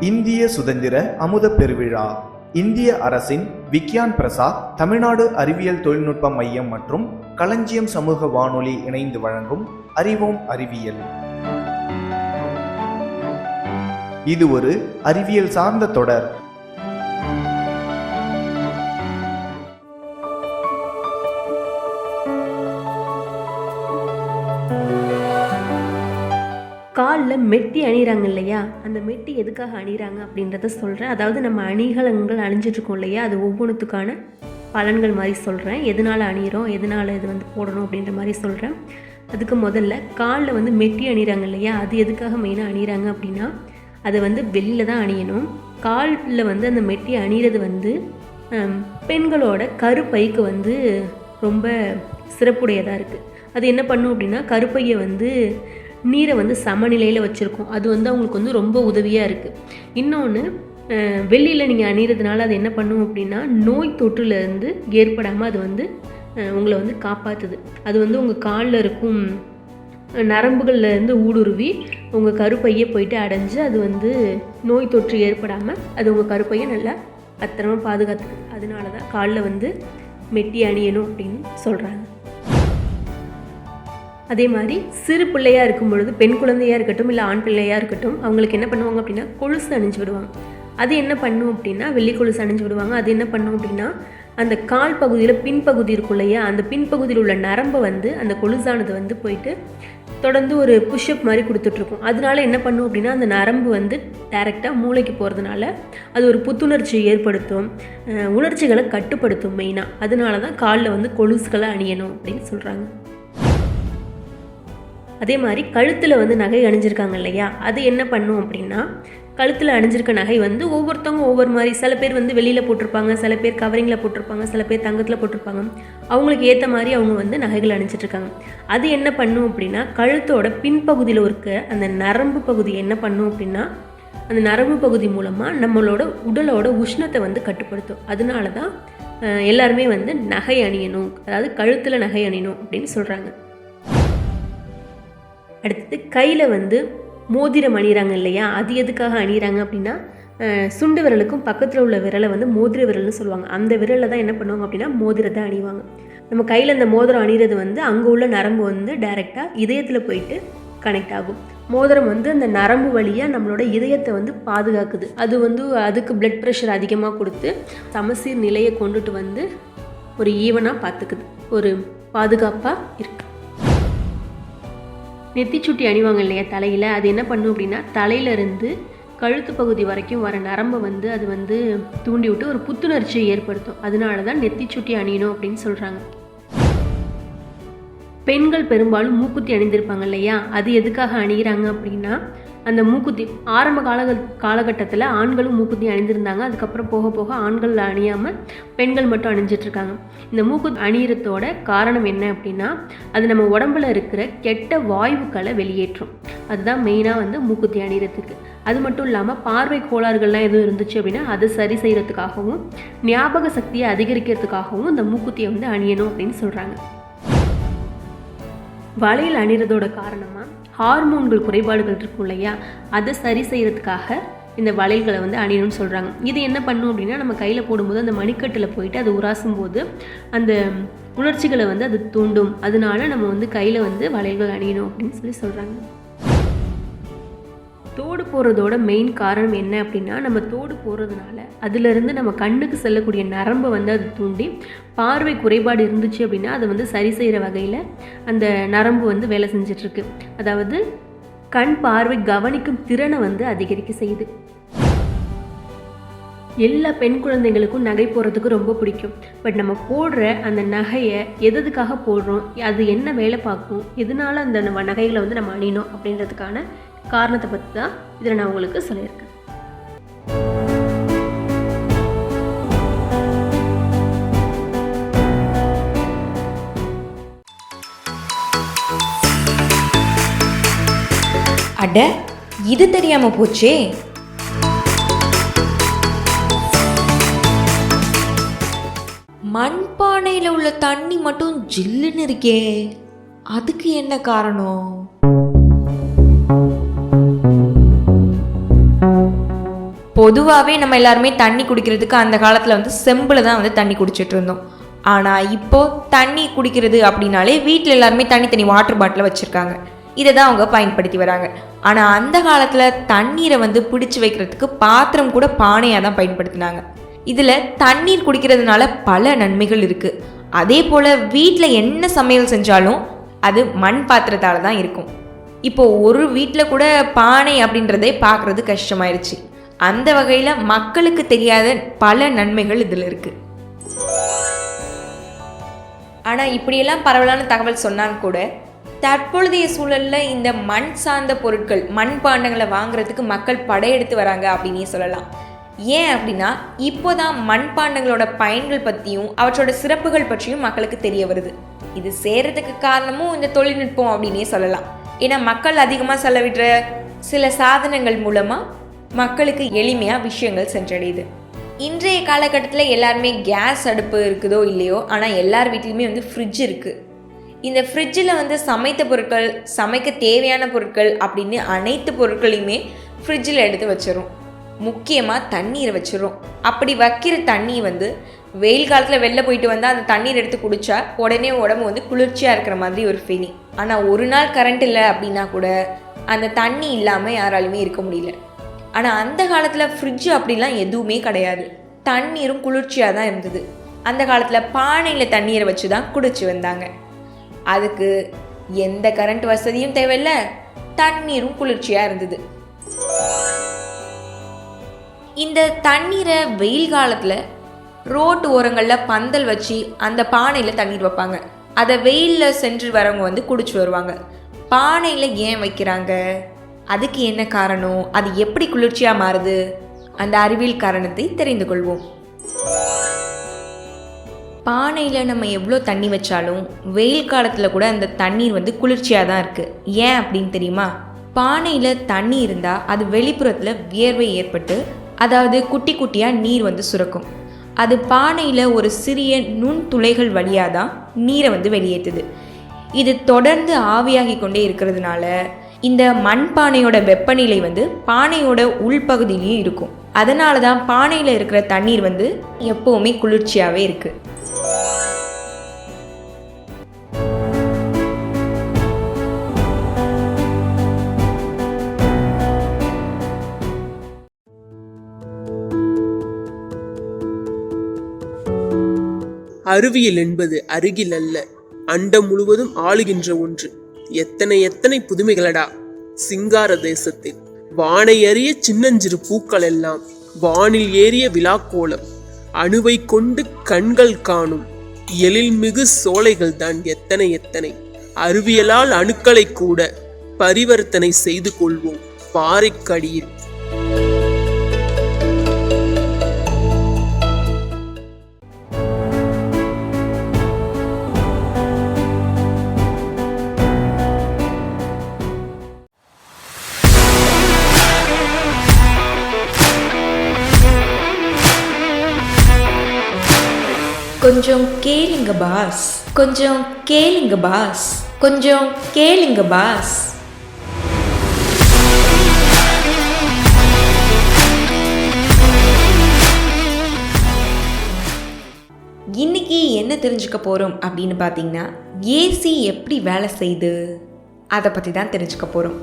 இந்திய சுதந்திர அமுத பெருவிழா இந்திய அரசின் விக்யான் பிரசாத், தமிழ்நாடு அறிவியல் தொழில்நுட்ப மையம் மற்றும் களஞ்சியம் சமூக வானொலி இணைந்து வழங்கும் அறிவோம் அறிவியல். இது ஒரு அறிவியல் சார்ந்த தொடர். காலில் மெட்டி அணிகிறாங்க இல்லையா, அந்த மெட்டி எதுக்காக அணிகிறாங்க அப்படின்றத சொல்கிறேன். அதாவது நம்ம அணிகலன்கள் அணிஞ்சிட்ருக்கோம் இல்லையா, அது ஒவ்வொன்றுத்துக்கான பலன்கள் மாதிரி சொல்கிறேன். எதனால் அணிகிறோம், எதனால் இது போடணும் அப்படின்ற மாதிரி சொல்கிறேன். அதுக்கு முதல்ல காலில் மெட்டி அணிகிறாங்க இல்லையா, அது எதுக்காக மெயினாக அணிகிறாங்க அப்படின்னா, அதை வெளியில் தான் அணியணும். காலில் அந்த மெட்டி அணிகிறது பெண்களோட கருப்பைக்கு ரொம்ப சிறப்புடையதாக இருக்குது. அது என்ன பண்ணும் அப்படின்னா, கருப்பையை நீரை சமநிலையில் வச்சுருக்கோம். அது அவங்களுக்கு ரொம்ப உதவியாக இருக்குது. இன்னொன்று, வெள்ளியில் நீங்கள் அணிகிறதுனால அது என்ன பண்ணும் அப்படின்னா, நோய் தொற்றுலேருந்து ஏற்படாமல் அது உங்களை காப்பாற்றுது. அது உங்கள் காலில் இருக்கும் நரம்புகள்லேருந்து ஊடுருவி உங்கள் கருப்பையை போயிட்டு அடைஞ்சு அது நோய் தொற்று ஏற்படாமல் அது உங்கள் கருப்பையை நல்லா பத்திரமாக பாதுகாத்துக்குது. அதனால தான் காலில் மெட்டி அணியணும் அப்படின்னு சொல்கிறாங்க. அதே மாதிரி சிறு பிள்ளையாக இருக்கும் பொழுது, பெண் குழந்தையாக இருக்கட்டும் இல்லை ஆண் பிள்ளையாக இருக்கட்டும், அவங்களுக்கு என்ன பண்ணுவாங்க அப்படின்னா, கொலுசு அணிஞ்சு விடுவாங்க. அது என்ன பண்ணும் அப்படின்னா, வெள்ளி கொலுசு அணிஞ்சு விடுவாங்க. அது என்ன பண்ணும் அப்படின்னா, அந்த கால் பகுதியில் பின்பகுதி இருக்கும் இல்லையா, அந்த பின்பகுதியில் உள்ள நரம்பை அந்த கொலுசானது போயிட்டு தொடர்ந்து ஒரு புஷ்அப் மாதிரி கொடுத்துட்ருக்கும். அதனால என்ன பண்ணும் அப்படின்னா, அந்த நரம்பு டைரெக்டாக மூளைக்கு போகிறதுனால அது ஒரு புத்துணர்ச்சி ஏற்படுத்தும், உணர்ச்சிகளை கட்டுப்படுத்தும் மெயினாக. அதனால தான் காலில் கொலுசுகளை அணியணும் அப்படின்னு சொல்கிறாங்க. அதே மாதிரி கழுத்தில் நகை அணிஞ்சிருக்காங்க இல்லையா, அது என்ன பண்ணும் அப்படின்னா, கழுத்தில் அணிஞ்சிருக்க நகை ஒவ்வொருத்தவங்க ஒவ்வொரு மாதிரி. சில பேர் வெளியில் போட்டிருப்பாங்க, சில பேர் கவரிங்கில் போட்டிருப்பாங்க, சில பேர் தங்கத்தில் போட்டிருப்பாங்க. அவங்களுக்கு ஏற்ற மாதிரி அவங்க நகைகள் அணிஞ்சிட்ருக்காங்க. அது என்ன பண்ணும் அப்படின்னா, கழுத்தோட பின்பகுதியில் இருக்க அந்த நரம்பு பகுதி என்ன பண்ணும் அப்படின்னா, அந்த நரம்பு பகுதி மூலமாக நம்மளோட உடலோட உஷ்ணத்தை கட்டுப்படுத்தும். அதனால தான் எல்லாருமே நகை அணியணும், அதாவது கழுத்தில் நகை அணியணும் அப்படின்னு சொல்கிறாங்க. அடுத்து கையில் மோதிரம் அணிகிறாங்க இல்லையா, அது எதுக்காக அணிகிறாங்க அப்படின்னா, சுண்டு விரலுக்கும் பக்கத்தில் உள்ள விரலை மோதிர விரல்னு சொல்லுவாங்க. அந்த விரலில் தான் என்ன பண்ணுவாங்க அப்படின்னா, மோதிரத்தை அணிவாங்க. நம்ம கையில் அந்த மோதிரம் அணிகிறது அங்கே உள்ள நரம்பு டைரெக்டாக இதயத்தில் போயிட்டு கனெக்ட் ஆகும். மோதிரம் அந்த நரம்பு வழியாக நம்மளோட இதயத்தை பாதுகாக்குது. அது அதுக்கு பிளட் ப்ரெஷர் அதிகமாக கொடுத்து சமசீர் நிலையை கொண்டுட்டு ஒரு ஈவனாக பார்த்துக்குது, ஒரு பாதுகாப்பாக இருக்குது. நெத்திச்சுட்டி அணிவாங்க இல்லையா தலையில், அது என்ன பண்ணும் அப்படின்னா, தலையிலேருந்து கழுத்து பகுதி வரைக்கும் வர நரம்பை அது தூண்டி விட்டு ஒரு புத்துணர்ச்சியை ஏற்படுத்தும். அதனால தான் நெத்திச்சுட்டி அணியணும் அப்படின்னு சொல்கிறாங்க. பெண்கள் பெரும்பாலும் மூக்குத்தி அணிந்திருப்பாங்க இல்லையா, அது எதுக்காக அணிகிறாங்க அப்படின்னா, அந்த மூக்குத்தி ஆரம்ப காலகட்டத்தில் ஆண்களும் மூக்குத்தி அணிந்திருந்தாங்க. அதுக்கப்புறம் போக போக ஆண்கள் அணியாமல் பெண்கள் மட்டும் அணிஞ்சிட்ருக்காங்க. இந்த மூக்குத்தி அணியறதோட காரணம் என்ன அப்படின்னா, அது நம்ம உடம்புல இருக்கிற கெட்ட வாயுக்களை வெளியேற்றும். அதுதான் மெயினாக மூக்குத்தி அணியறதுக்கு. அது மட்டும் இல்லாமல் பார்வை கோளாறுகள்லாம் எதுவும் இருந்துச்சு அப்படின்னா அதை சரி செய்கிறதுக்காகவும் ஞாபக சக்தியை அதிகரிக்கிறதுக்காகவும் இந்த மூக்குத்தியை அணியணும் அப்படின்னு சொல்கிறாங்க. வளையல் அணிகிறதோட காரணமாக ஹார்மோன்கள் குறைபாடுகள் இருக்கும் இல்லையா, அதை சரி செய்கிறதுக்காக இந்த வளையல்களை அணியணும்னு சொல்கிறாங்க. இது என்ன பண்ணும் அப்படின்னா, நம்ம கையில் போடும்போது அந்த மணிக்கட்டில் போயிட்டு அது உராசும் போது அந்த உணர்ச்சிகளை அது தூண்டும். அதனால நம்ம கையில் வளையல்கள் அணியணும் அப்படின்னு சொல்கிறாங்க. தோடு போடுறதோட மெயின் காரணம் என்ன அப்படின்னா, நம்ம தோடு போடுறதுனால அதிலிருந்து நம்ம கண்ணுக்கு செல்லக்கூடிய நரம்பை அது தூண்டி பார்வை குறைபாடு இருந்துச்சு அப்படின்னா அதை சரி செய்கிற வகையில் அந்த நரம்பு வேலை செஞ்சிட்ருக்கு. அதாவது கண் பார்வை கவனிக்கும் திறனை அதிகரிக்க செய்யுது. எல்லா பெண் குழந்தைங்களுக்கும் நகை போடுறதுக்கு ரொம்ப பிடிக்கும். பட் நம்ம போடுற அந்த நகையை எதுக்காக போடுறோம், அது என்ன வேலை பார்க்கும், எதனால அந்த நகைகளை நம்ம அணியணும் அப்படின்றதுக்கான காரணத்தை பற்றி தான் இதில் நான் உங்களுக்கு சொல்லியிருக்கேன். அட, இது தெரியாம போச்சே. மண்பானையில் உள்ள தண்ணி மட்டும் ஜில்லுன்னு இருக்கே, அதுக்கு என்ன காரணம்? பொதுவாகவே நம்ம எல்லாருமே தண்ணி குடிக்கிறதுக்கு அந்த காலத்தில் வந்து செம்பில் தான் வந்து தண்ணி குடிச்சிட்டு இருந்தோம். ஆனால் இப்போது தண்ணி குடிக்கிறது அப்படின்னாலே வீட்டில் எல்லாருமே தனி வாட்டர் பாட்டில் வச்சுருக்காங்க. இதை தான் அவங்க பயன்படுத்தி வராங்க. ஆனால் அந்த காலத்தில் தண்ணீரை வந்து பிடிச்சி வைக்கிறதுக்கு பாத்திரம் கூட பானையாக தான் பயன்படுத்தினாங்க. இதில் தண்ணீர் குடிக்கிறதுனால பல நன்மைகள் இருக்குது. அதே போல் வீட்டில் என்ன சமையல் செஞ்சாலும் அது மண் பாத்திரத்தால் தான் இருக்கும். இப்போது ஒரு வீட்டில் கூட பானை அப்படின்றதே பார்க்குறது கஷ்டமாயிருச்சு. அந்த வகையில் மக்களுக்கு தெரியாத பல நன்மைகள் இதில் இருக்குது. ஆனால் இப்படியெல்லாம் பரவலான தகவல் சொன்னாங்க கூட தற்பொழுதைய சூழலில் இந்த மண் சார்ந்த பொருட்கள், மண் பாண்டங்களை வாங்குறதுக்கு மக்கள் படையெடுத்து வராங்க அப்படின்னே சொல்லலாம். ஏன் அப்படின்னா இப்போதான் மண்பாண்டங்களோட பயன்கள் பற்றியும் அவற்றோட சிறப்புகள் பற்றியும் மக்களுக்கு தெரிய வருது. இது சேரத்துக்கு காரணமும் இந்த தொழில்நுட்பம் அப்படின்னே சொல்லலாம். ஏன்னா மக்கள் அதிகமாக செலவிடுற சில சாதனங்கள் மூலமாக மக்களுக்கு எளிமையாக விஷயங்கள் சென்றடையுது. இன்றைய காலகட்டத்தில் எல்லாருமே கேஸ் அடுப்பு இருக்குதோ இல்லையோ, ஆனால் எல்லார் வீட்லேயுமே வந்து ஃப்ரிட்ஜ் இருக்குது. இந்த ஃப்ரிட்ஜில் வந்து சமைத்த பொருட்கள், சமைக்க தேவையான பொருட்கள் அப்படின்னு அனைத்து பொருட்களையுமே ஃப்ரிட்ஜில் எடுத்து வச்சிடும். முக்கியமாக தண்ணீரை வச்சிடும். அப்படி வைக்கிற தண்ணி வந்து வெயில் காலத்தில் வெளில போயிட்டு வந்தால் அந்த தண்ணீர் எடுத்து குடித்தா உடனே உடம்பு வந்து குளிர்ச்சியாக இருக்கிற மாதிரி ஒரு ஃபீலிங். ஆனால் ஒரு நாள் கரண்ட் இல்லை அப்படின்னா கூட அந்த தண்ணி இல்லாமல் யாராலுமே இருக்க முடியல. ஆனால் அந்த காலத்தில் ஃப்ரிட்ஜு அப்படிலாம் எதுவுமே கிடையாது. தண்ணீரும் குளிர்ச்சியாக தான் இருந்தது. அந்த காலத்தில் பானையில் தண்ணீரை வச்சு தான் குடிச்சு வந்தாங்க. அதுக்கு எந்த கரண்ட் வசதியும் தேவையில்லை, தண்ணீரும் குளிர்ச்சியாக இருந்தது. இந்த தண்ணீரை வெயில் காலத்தில் ரோட்டு ஓரங்களில் பந்தல் வச்சு அந்த பானையில் தண்ணீர் வைப்பாங்க. அதை வெயிலில் சென்று வரவங்க வந்து குடிச்சு வருவாங்க. பானையில் ஏன் வைக்கிறாங்க, அதுக்கு என்ன காரணம், அது எப்படி குளிர்ச்சியாக மாறுது, அந்த அறிவியல் காரணத்தை தெரிந்து கொள்வோம். பானையில் நம்ம எவ்வளோ தண்ணி வச்சாலும் வெயில் காலத்தில் கூட அந்த தண்ணீர் வந்து குளிர்ச்சியாக தான் இருக்குது. ஏன் அப்படின்னு தெரியுமா? பானையில் தண்ணி இருந்தால் அது வெளிப்புறத்தில் வியர்வை ஏற்பட்டு, அதாவது குட்டி குட்டியாக நீர் வந்து சுரக்கும். அது பானையில் ஒரு சிறிய நுண் துளைகள் வழியாக தான் நீரை வந்து வெளியேற்றுது. இது தொடர்ந்து ஆவியாகி கொண்டே இருக்கிறதுனால இந்த மண்பானையோட வெப்பநிலை வந்து பானையோட உள்பகுதியிலையும் இருக்கும். அதனால தான் பானையில் இருக்கிற தண்ணீர் வந்து எப்போவுமே குளிர்ச்சியாகவே இருக்குது. அறிவியல் என்பது அருகில் அல்ல, அண்டம் முழுவதும் ஆளுகின்ற ஒன்று. எத்தனை எத்தனை புதுமைகளடா சிங்கார தேசத்தில்! வானை அறிய சின்னஞ்சிறு பூக்கள் எல்லாம், வானில் ஏறிய விழாக்கோலம், அணுவை கொண்டு கண்கள் காணும் எழில்மிகு சோலைகள் தான் எத்தனை எத்தனை. அறிவியலால் அணுக்களை கூட பரிவர்த்தனை செய்து கொள்வோம் பாறைக்கடியில். கொஞ்சம் கேளுங்க பாஸ், கொஞ்சம் கேளுங்க பாஸ், கொஞ்சம் கேளுங்க பாஸ். இன்னைக்கு என்ன தெரிஞ்சுக்க போகிறோம் அப்படின்னு பார்த்தீங்கன்னா, ஏசி எப்படி வேலை செய்யுது அதை பற்றி தான் தெரிஞ்சுக்க போகிறோம்.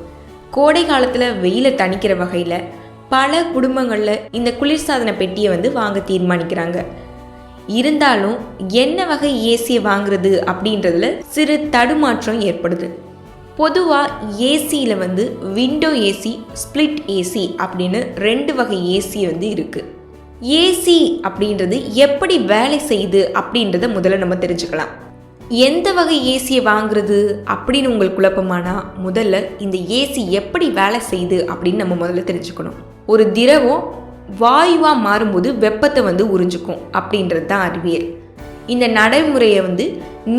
கோடை காலத்தில் வெயிலை தணிக்கிற வகையில் பல குடும்பங்களில் இந்த குளிர்சாதன பெட்டியை வந்து வாங்க தீர்மானிக்கிறாங்க. இருந்தாலும் என்ன வகை ஏசியை வாங்குறது அப்படின்றதுல சிறு தடுமாற்றம் ஏற்படுது. பொதுவாக ஏசியில் வந்து விண்டோ ஏசி, ஸ்பிளிட் ஏசி அப்படின்னு 2 வகை ஏசி வந்து இருக்குது. ஏசி அப்படின்றது எப்படி வேலை செய்யுது அப்படின்றத முதல்ல நம்ம தெரிஞ்சுக்கலாம். எந்த வகை ஏசியை வாங்குறது அப்படின்னு உங்களுக்கு குழப்பமானா முதல்ல இந்த ஏசி எப்படி வேலை செய்யுது அப்படின்னு நம்ம முதல்ல தெரிஞ்சுக்கணும். ஒரு திரவம் வாயுவாக மாறும்போது வெப்பத்தை வந்து உறிஞ்சிக்கும் அப்படின்றது தான் அறிவியல். இந்த நடைமுறையை வந்து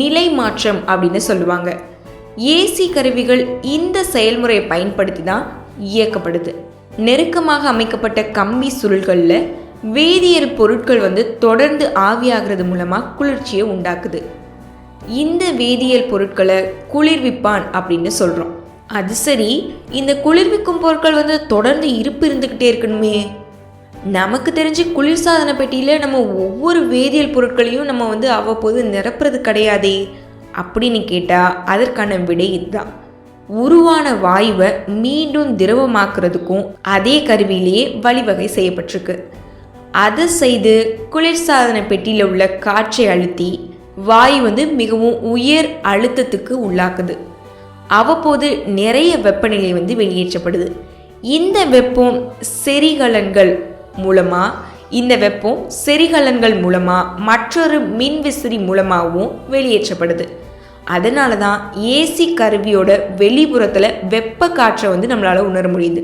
நிலை மாற்றம் அப்படின்னு சொல்லுவாங்க. ஏசி கருவிகள் இந்த செயல்முறையை பயன்படுத்தி தான் இயக்கப்படுது. நெருக்கமாக அமைக்கப்பட்ட கம்பி சுருள்களில் வேதியியல் பொருட்கள் வந்து தொடர்ந்து ஆவியாகிறது மூலமாக குளிர்ச்சியை உண்டாக்குது. இந்த வேதியியல் பொருட்களை குளிர்விப்பான் அப்படின்னு சொல்கிறோம். அது சரி, இந்த குளிர்விக்கும் பொருட்கள் வந்து தொடர்ந்து இருப்பு இருந்துக்கிட்டே இருக்கணுமே, நமக்கு தெரிஞ்சு குளிர்சாதன பெட்டியில் நம்ம ஒவ்வொரு வேதியியல் பொருட்களையும் நம்ம வந்து அவ்வப்போது நிரப்புறது கிடையாதே அப்படின்னு கேட்டால் அதற்கான விடை இதுதான். உருவான வாயுவை மீண்டும் திரவமாக்குறதுக்கும் அதே கருவியிலேயே வழிவகை செய்யப்பட்டிருக்கு. அதை செய்து குளிர்சாதன பெட்டியில் உள்ள காற்றை அழுத்தி வாயு வந்து மிகவும் உயர் அழுத்தத்துக்கு உள்ளாக்குது. அவ்வப்போது நிறைய வெப்பநிலை வந்து வெளியேற்றப்படுது. இந்த வெப்பம் செரிகலன்கள் மூலமாக மற்றொரு மின்விசிறி மூலமாகவும் வெளியேற்றப்படுது. அதனால தான் ஏசி கருவியோட வெளிப்புறத்தில் வெப்ப காற்றை வந்து நம்மளால் உணர முடியுது.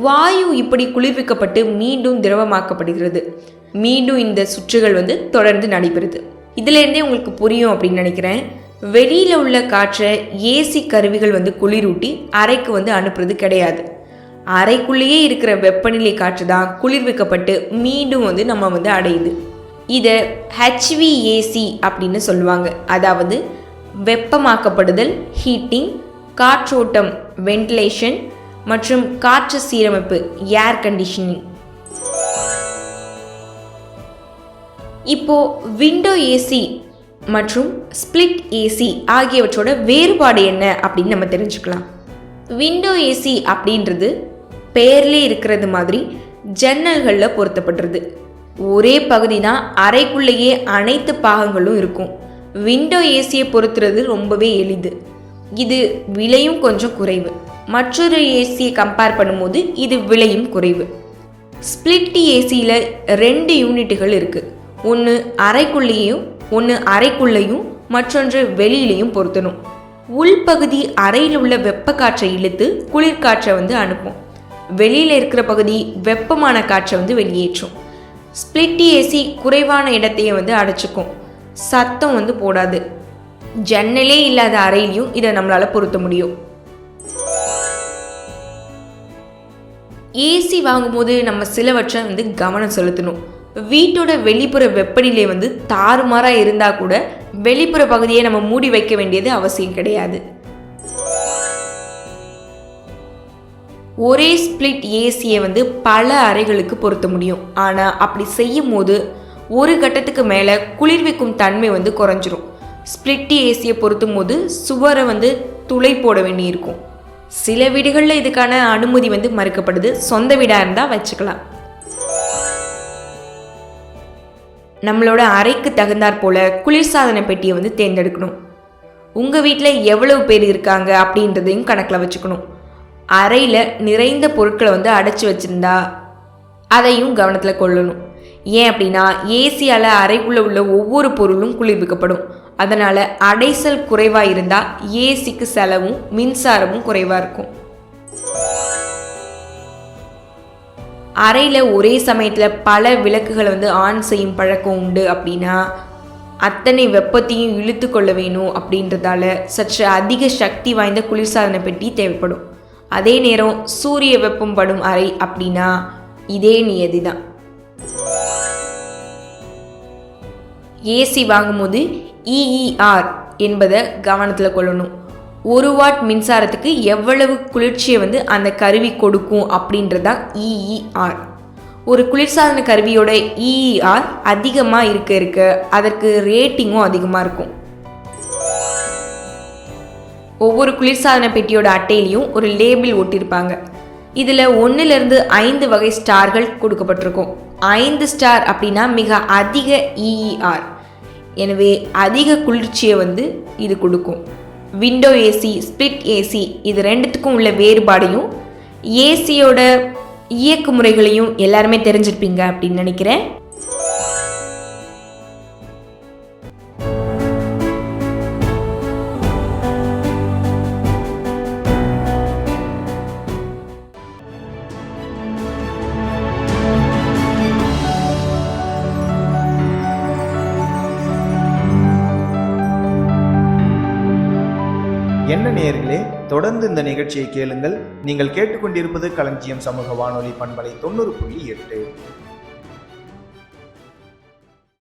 வாயு இப்படி குளிர்விக்கப்பட்டு மீண்டும் திரவமாக்கப்படுகிறது. மீண்டும் இந்த சுற்றுகள் வந்து தொடர்ந்து நடைபெறுது. இதுலேருந்தே உங்களுக்கு புரியும் அப்படின்னு நினைக்கிறேன். வெளியில் உள்ள காற்றை ஏசி கருவிகள் வந்து குளிரூட்டி அறைக்கு வந்து அனுப்புறது கிடையாது. அறைக்குள்ளேயே இருக்கிற வெப்பநிலை காற்று தான் குளிர்விக்கப்பட்டு மீண்டும் வந்து நம்ம வந்து அடையுது. இதை HVAC அப்படின்னு சொல்லுவாங்க. அதாவது வெப்பமாக்கப்படுதல், ஹீட்டிங், காற்றோட்டம், வென்டிலேஷன் மற்றும் காற்று சீரமைப்பு, ஏர் கண்டிஷனிங். இப்போ விண்டோ ஏசி மற்றும் ஸ்பிளிட் ஏசி ஆகியவற்றோட வேறுபாடு என்ன அப்படின்னு நம்ம தெரிஞ்சுக்கலாம். விண்டோ ஏசி அப்படின்றது பெயர்லே இருக்கிறது மாதிரி ஜன்னல்களில் பொருத்தப்படுறது. ஒரே பகுதி தான் அறைக்குள்ளேயே அனைத்து பாகங்களும் இருக்கும். விண்டோ ஏசியை பொருத்துறது ரொம்பவே எளிது. இது விலையும் கொஞ்சம் குறைவு. மற்றொரு ஏசியை கம்பேர் பண்ணும்போது இது விலையும் குறைவு. ஸ்பிளிட் ஏசியில் 2 யூனிட்டுகள் இருக்குது. ஒன்று அறைக்குள்ளேயும் மற்றொன்று வெளியிலையும் பொருத்தணும். உள்பகுதி அறையில் உள்ள வெப்ப காற்றை இழுத்து குளிர்காற்றை வந்து அனுப்பும். வெளியில் இருக்கிற பகுதி வெப்பமான காற்றை வந்து வெளியேற்றும். ஸ்பிளிட் ஏசி குறைவான இடத்தையே வந்து அடைச்சிக்கும். சத்தம் வந்து போடாது. ஜன்னலே இல்லாத அறையிலையும் இதை நம்மளால் பொருத்த முடியும். ஏசி வாங்கும்போது நம்ம சிலவற்றை வந்து கவனம் செலுத்தணும். வீட்டோட வெளிப்புற வெப்பநிலை வந்து தாறுமாறாக இருந்தால் கூட வெளிப்புற பகுதியை நம்ம மூடி வைக்க வேண்டியது அவசியம் கிடையாது. ஒரே ஸ்பிளிட் ஏசியை வந்து பல அறைகளுக்கு பொருத்த முடியும். ஆனால் அப்படி செய்யும் போது ஒரு கட்டத்துக்கு மேலே குளிர்விக்கும் தன்மை வந்து குறைஞ்சிரும். ஸ்பிளிட் ஏசியை பொருத்தும் போது சுவரை வந்து துளை போட வேண்டியிருக்கும். சில வீடுகளில் இதுக்கான அனுமதி வந்து மறுக்கப்படுது. சொந்த வீடாக இருந்தால் வச்சுக்கலாம். நம்மளோட அறைக்கு தகுந்தாற் போல் குளிர்சாதன பெட்டியை வந்து தேர்ந்தெடுக்கணும். உங்கள் வீட்டில் எவ்வளவு பேர் இருக்காங்க அப்படின்றதையும் கணக்கில் வச்சுக்கணும். அறையில் நிறைந்த பொருட்களை வந்து அடைச்சி வச்சுருந்தா அதையும் கவனத்தில் கொள்ளணும். ஏன் அப்படின்னா ஏசியால் அறைக்குள்ளே உள்ள ஒவ்வொரு பொருளும் குளிர்விக்கப்படும். அதனால் அடைசல் குறைவாக இருந்தால் ஏசிக்கு செலவும் மின்சாரமும் குறைவாக இருக்கும். அறையில் ஒரே சமயத்தில் பல விளக்குகளை வந்து ஆன் செய்யும் பழக்கம் உண்டு அப்படின்னா அத்தனை வெப்பத்தையும் இழுத்து கொள்ள வேணும். அப்படின்றதால சற்று அதிக சக்தி வாய்ந்த குளிர்சாதன பெட்டி தேவைப்படும். அதே நேரம் சூரிய வெப்பம் படும் அறை அப்படின்னா இதே நியதி தான். ஏசி வாங்கும்போது EER என்பதை கவனத்தில் கொள்ளணும். 1 வாட் மின்சாரத்துக்கு எவ்வளவு குளிர்ச்சியை வந்து அந்த கருவி கொடுக்கும் அப்படின்றதான் EER. ஒரு குளிர்சாதன கருவியோட EER அதிகமாக இருக்க அதற்கு ரேட்டிங்கும் அதிகமாக இருக்கும். ஒவ்வொரு குளிர்சாதன பெட்டியோட அட்டையிலையும் ஒரு லேபிள் ஒட்டியிருப்பாங்க. இதில் 1லிருந்து 5 வகை ஸ்டார்கள் கொடுக்கப்பட்டிருக்கும். 5 ஸ்டார் அப்படின்னா மிக அதிக EER. எனவே அதிக குளிர்ச்சியை வந்து இது கொடுக்கும். விண்டோ ஏசி, ஸ்பிளிட் ஏசி இது ரெண்டுத்துக்கும் உள்ள வேறுபாடையும் ஏசியோட இயக்கு முறைகளையும் எல்லாருமே தெரிஞ்சிருப்பீங்க அப்படின்னு நினைக்கிறேன். என்ன நேயர்களே, தொடர்ந்து இந்த நிகழ்ச்சியை கேளுங்கள். நீங்கள் கேட்டுக்கொண்டிருப்பது களஞ்சியம் சமூக வானொலி பண்பலை 90.8.